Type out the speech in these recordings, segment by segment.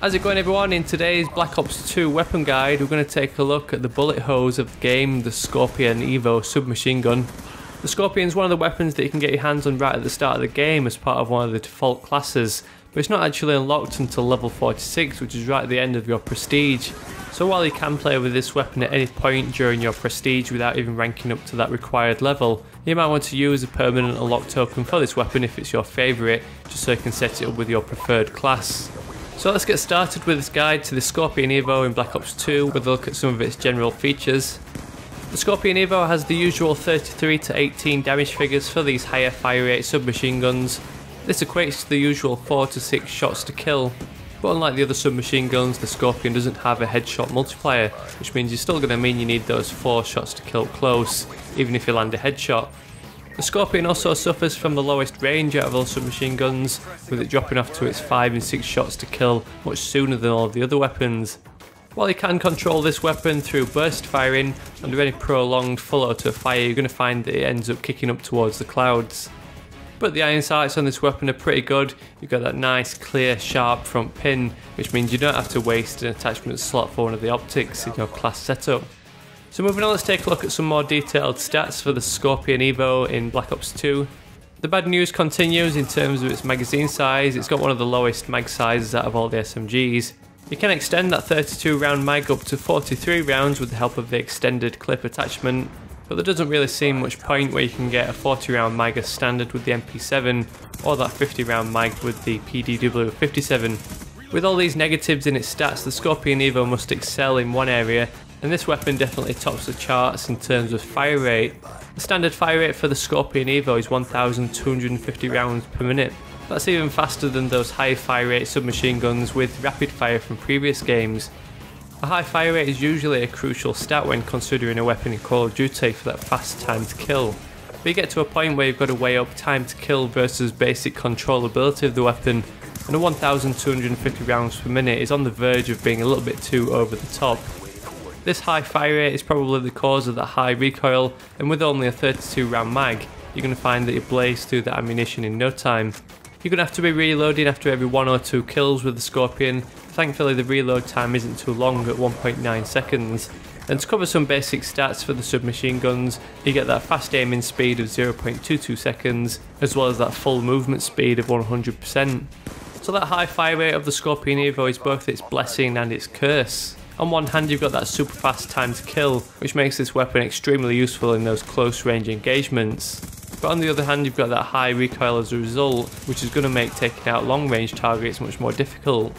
How's it going everyone? In today's Black Ops 2 weapon guide we're going to take a look at the bullet hose of the game, the Skorpion EVO submachine gun. The Skorpion is one of the weapons that you can get your hands on right at the start of the game as part of one of the default classes, but it's not actually unlocked until level 46, which is right at the end of your prestige. So while you can play with this weapon at any point during your prestige without even ranking up to that required level, you might want to use a permanent unlock token for this weapon if it's your favourite, just so you can set it up with your preferred class. So let's get started with this guide to the Skorpion EVO in Black Ops 2 with a look at some of its general features. The Skorpion EVO has the usual 33 to 18 damage figures for these higher fire rate submachine guns. This equates to the usual 4 to 6 shots to kill, but unlike the other submachine guns, the Skorpion doesn't have a headshot multiplier, which means you're still going to mean you need those 4 shots to kill close, even if you land a headshot. The Skorpion also suffers from the lowest range out of all submachine guns, with it dropping off to its 5 and 6 shots to kill much sooner than all of the other weapons. While you can control this weapon through burst firing, under any prolonged full auto fire you're going to find that it ends up kicking up towards the clouds. But the iron sights on this weapon are pretty good. You've got that nice clear sharp front pin, which means you don't have to waste an attachment slot for one of the optics in your class setup. So moving on, let's take a look at some more detailed stats for the Skorpion EVO in Black Ops 2. The bad news continues in terms of its magazine size. It's got one of the lowest mag sizes out of all the SMGs. You can extend that 32 round mag up to 43 rounds with the help of the extended clip attachment, but there doesn't really seem much point where you can get a 40 round mag as standard with the MP7 or that 50 round mag with the PDW57. With all these negatives in its stats, the Skorpion EVO must excel in one area, and this weapon definitely tops the charts in terms of fire rate. The standard fire rate for the Skorpion EVO is 1,250 rounds per minute. That's even faster than those high fire rate submachine guns with rapid fire from previous games. A high fire rate is usually a crucial stat when considering a weapon in Call of Duty for that fast time to kill. But you get to a point where you've got to weigh up time to kill versus basic controllability of the weapon, and a 1,250 rounds per minute is on the verge of being a little bit too over the top. This high fire rate is probably the cause of that high recoil, and with only a 32 round mag, you're going to find that you blaze through the ammunition in no time. You're going to have to be reloading after every 1 or 2 kills with the Skorpion. Thankfully the reload time isn't too long at 1.9 seconds. And to cover some basic stats for the submachine guns, you get that fast aiming speed of 0.22 seconds, as well as that full movement speed of 100%. So that high fire rate of the Skorpion EVO is both its blessing and its curse. On one hand you've got that super fast time to kill, which makes this weapon extremely useful in those close range engagements. But on the other hand you've got that high recoil as a result, which is going to make taking out long range targets much more difficult.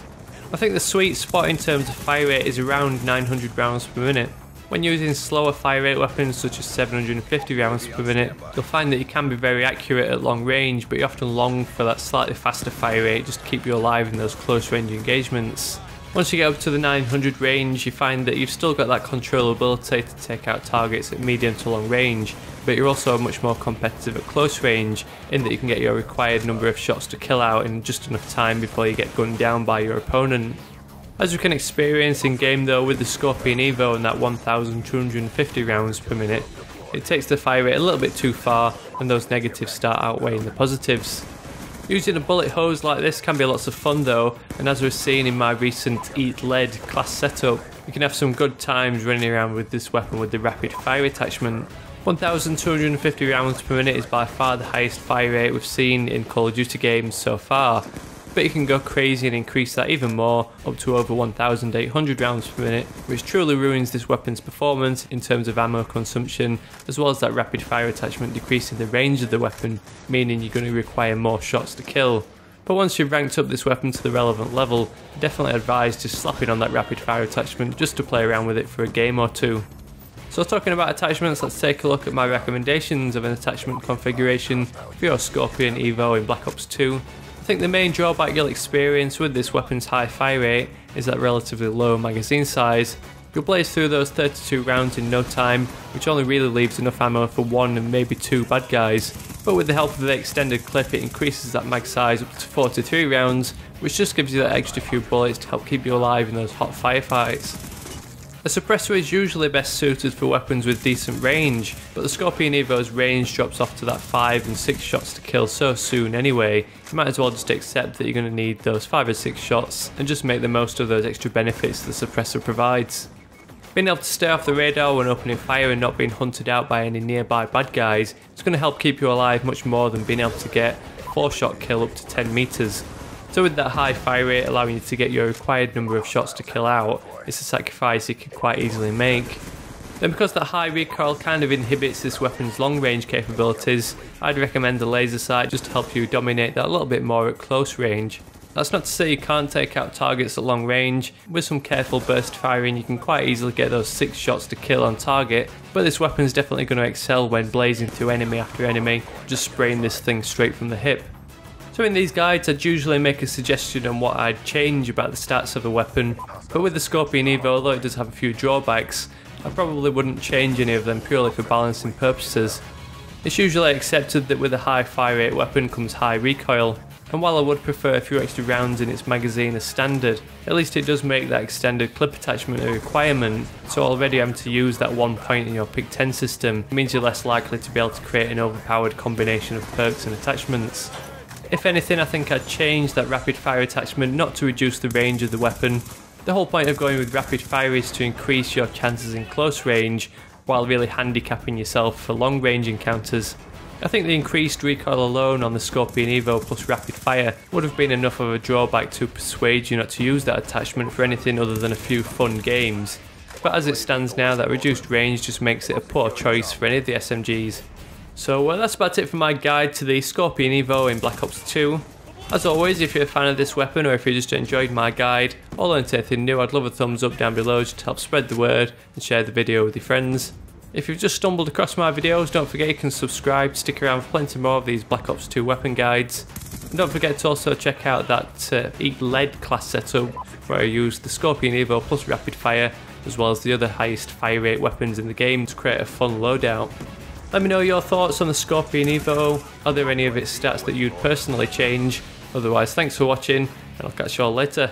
I think the sweet spot in terms of fire rate is around 900 rounds per minute. When using slower fire rate weapons such as 750 rounds per minute, you'll find that you can be very accurate at long range, but you often long for that slightly faster fire rate just to keep you alive in those close range engagements. Once you get up to the 900 range, you find that you've still got that controllability to take out targets at medium to long range, but you're also much more competitive at close range in that you can get your required number of shots to kill out in just enough time before you get gunned down by your opponent. As we can experience in game though with the Skorpion EVO and that 1,250 rounds per minute, it takes the fire rate a little bit too far and those negatives start outweighing the positives. Using a bullet hose like this can be lots of fun though, and as we've seen in my recent Eat Lead class setup, you can have some good times running around with this weapon with the rapid fire attachment. 1,250 rounds per minute is by far the highest fire rate we've seen in Call of Duty games so far, but you can go crazy and increase that even more, up to over 1,800 rounds per minute, which truly ruins this weapon's performance in terms of ammo consumption, as well as that rapid fire attachment decreasing the range of the weapon, meaning you're going to require more shots to kill. But once you've ranked up this weapon to the relevant level, I definitely advise just slapping on that rapid fire attachment just to play around with it for a game or two. So talking about attachments, let's take a look at my recommendations of an attachment configuration for your Skorpion EVO in Black Ops 2. I think the main drawback you'll experience with this weapon's high fire rate is that relatively low magazine size. You'll blaze through those 32 rounds in no time, which only really leaves enough ammo for 1 and maybe 2 bad guys. But with the help of the extended clip it increases that mag size up to 43 rounds, which just gives you that extra few bullets to help keep you alive in those hot firefights. A suppressor is usually best suited for weapons with decent range, but the Skorpion EVO's range drops off to that 5 and 6 shots to kill so soon anyway, you might as well just accept that you're going to need those 5 or 6 shots and just make the most of those extra benefits the suppressor provides. Being able to stay off the radar when opening fire and not being hunted out by any nearby bad guys is going to help keep you alive much more than being able to get a 4-shot kill up to 10 meters. So with that high fire rate allowing you to get your required number of shots to kill out, it's a sacrifice you can quite easily make. Then because that high recoil kind of inhibits this weapon's long range capabilities, I'd recommend the laser sight just to help you dominate that a little bit more at close range. That's not to say you can't take out targets at long range. With some careful burst firing you can quite easily get those 6 shots to kill on target, but this weapon's definitely going to excel when blazing through enemy after enemy, just spraying this thing straight from the hip. So in these guides I'd usually make a suggestion on what I'd change about the stats of a weapon, but with the Skorpion EVO, although it does have a few drawbacks, I probably wouldn't change any of them purely for balancing purposes. It's usually accepted that with a high fire rate weapon comes high recoil, and while I would prefer a few extra rounds in its magazine as standard, at least it does make that extended clip attachment a requirement, so already having to use that one point in your Pick 10 system means you're less likely to be able to create an overpowered combination of perks and attachments. If anything, I think I'd change that rapid fire attachment not to reduce the range of the weapon. The whole point of going with rapid fire is to increase your chances in close range while really handicapping yourself for long range encounters. I think the increased recoil alone on the Skorpion EVO plus rapid fire would have been enough of a drawback to persuade you not to use that attachment for anything other than a few fun games. But as it stands now, that reduced range just makes it a poor choice for any of the SMGs. So that's about it for my guide to the Skorpion EVO in Black Ops 2. As always, if you're a fan of this weapon or if you just enjoyed my guide or learned anything new, I'd love a thumbs up down below just to help spread the word and share the video with your friends. If you've just stumbled across my videos, don't forget you can subscribe, stick around for plenty more of these Black Ops 2 weapon guides. And don't forget to also check out that Eat Lead class setup where I use the Skorpion EVO plus rapid fire as well as the other highest fire rate weapons in the game to create a fun loadout. Let me know your thoughts on the Skorpion EVO. Are there any of its stats that you'd personally change? Otherwise, thanks for watching and I'll catch you all later.